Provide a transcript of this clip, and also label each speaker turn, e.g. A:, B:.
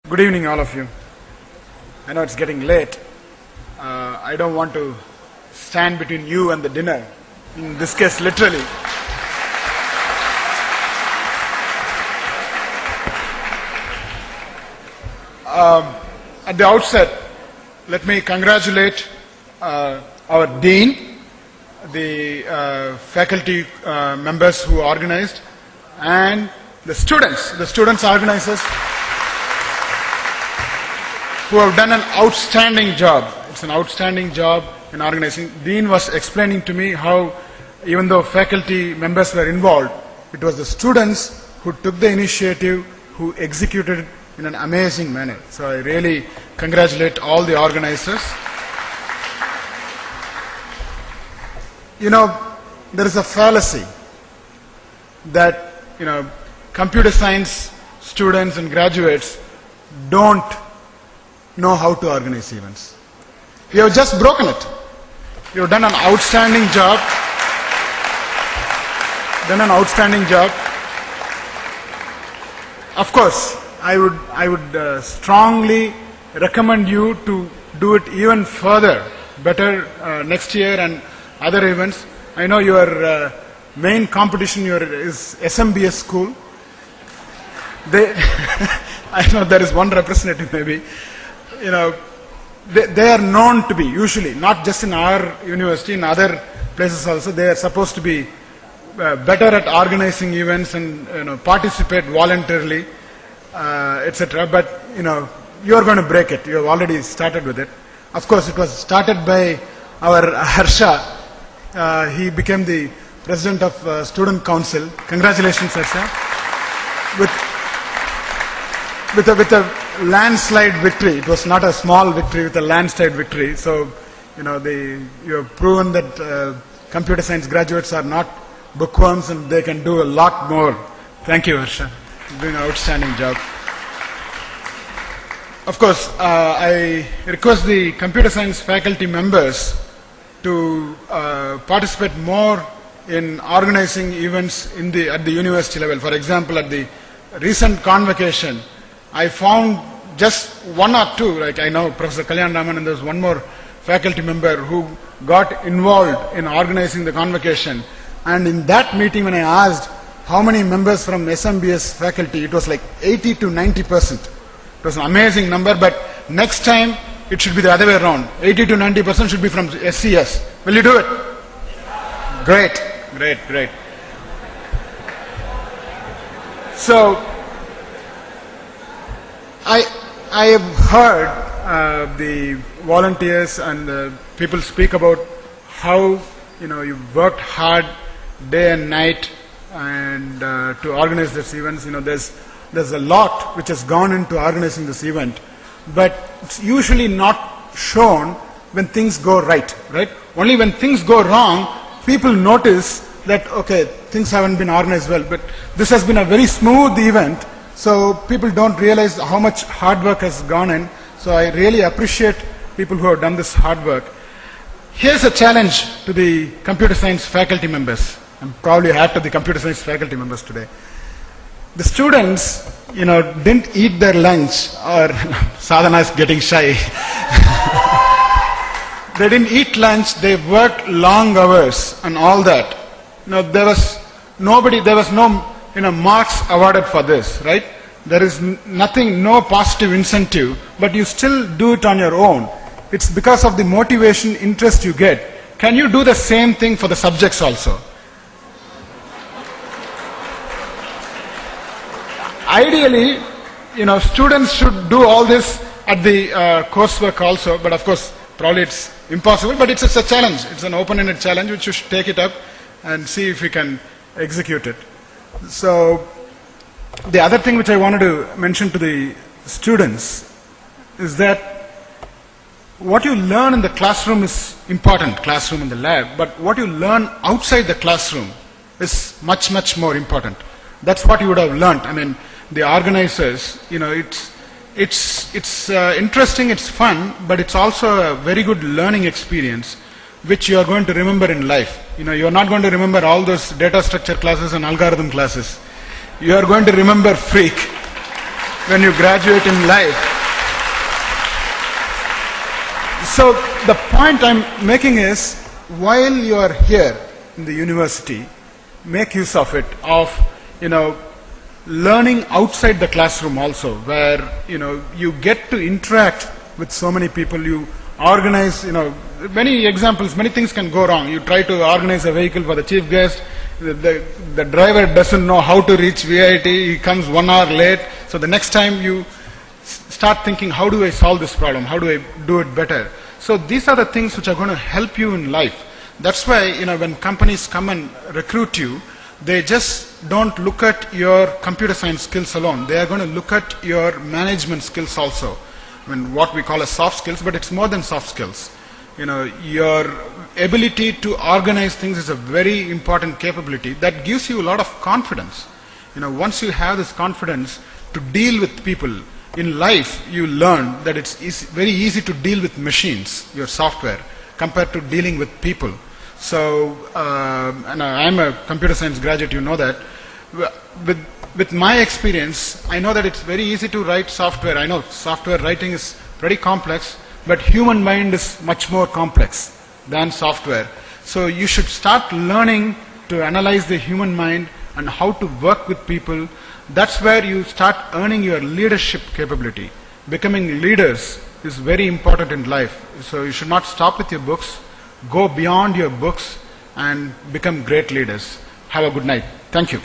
A: Good evening, all of you. I know it's getting late. I don't want to stand between you and the dinner. In this case, literally. At the outset, let me congratulate our dean, the faculty members who organized, and the students organizers, who have done an outstanding job. It's an outstanding job in organizing. Dean was explaining to me how, even though faculty members were involved, it was the students who took the initiative, who executed it in an amazing manner. So I really congratulate all the organizers. You know, there is a fallacy that, computer science students and graduates don't know how to organize events. You have just broken it. You have done an outstanding job. Of course, I would strongly recommend you to do it even further, better next year and other events. I know your main competition is SMBS school. I know there is one representative maybe. They are known to be, usually, not just in our university, in other places also, they are supposed to be better at organizing events and participate voluntarily, etc. But you are going to break it. You have already started with it. Of course, it was started by our Harsha. He became the president of Student Council. Congratulations, Harsha. With a landslide victory. It was not a small victory, with a landslide victory. So, you have proven that computer science graduates are not bookworms and they can do a lot more. Thank you, Harsha. You're doing an outstanding job. Of course, I request the computer science faculty members to participate more in organizing events at the university level. For example, at the recent convocation, I found just one or two, like I know Professor Kalyan Raman, and there was one more faculty member who got involved in organizing the convocation. And in that meeting, when I asked how many members from SMBS faculty, it was like 80 to 90%. It was an amazing number, but next time it should be the other way around. 80 to 90% should be from SCS. Will you do it? Great. So, I have heard the volunteers and the people speak about how you've worked hard day and night and to organize these events. There's a lot which has gone into organizing this event, but it's usually not shown when things go right? Only when things go wrong, people notice that things haven't been organized well. But this has been a very smooth event. So people don't realize how much hard work has gone in. So I really appreciate people who have done this hard work. Here's a challenge to the computer science faculty members. I'm probably half to the computer science faculty members today. The students, didn't eat their lunch, or Sadhana is getting shy. They didn't eat lunch, they worked long hours and all that. There was no marks awarded for this, right? There is nothing, no positive incentive, but you still do it on your own. It's because of the motivation, interest you get. Can you do the same thing for the subjects also? Ideally, students should do all this at the coursework also, but of course, probably it's impossible, but it's a challenge. It's an open-ended challenge which you should take it up and see if you can execute it. So, the other thing which I wanted to mention to the students is that what you learn in the classroom is important, classroom and the lab, but what you learn outside the classroom is much, much more important. That's what you would have learned. I mean, the organizers, it's interesting, it's fun, but it's also a very good learning experience which you are going to remember in life. You are not going to remember all those data structure classes and algorithm classes. You are going to remember Phreak'. when you graduate in life. So the point I'm making is, while you are here in the university, make use of it, of, learning outside the classroom also, where, you get to interact with so many people. You organize, many examples, many things can go wrong. You try to organize a vehicle for the chief guest, the driver doesn't know how to reach VIT, he comes 1 hour late. So the next time you start thinking, how do I solve this problem? How do I do it better? So these are the things which are going to help you in life. That's why, when companies come and recruit you, they just don't look at your computer science skills alone. They are going to look at your management skills also. What we call as soft skills, but it's more than soft skills. Your ability to organize things is a very important capability that gives you a lot of confidence. Once you have this confidence to deal with people, in life you learn that it's very easy to deal with machines, your software, compared to dealing with people. So, and I'm a computer science graduate, you know that. With my experience, I know that it's very easy to write software. I know software writing is pretty complex, but human mind is much more complex than software. So you should start learning to analyze the human mind and how to work with people. That's where you start earning your leadership capability. Becoming leaders is very important in life. So you should not stop with your books. Go beyond your books and become great leaders. Have a good night. Thank you.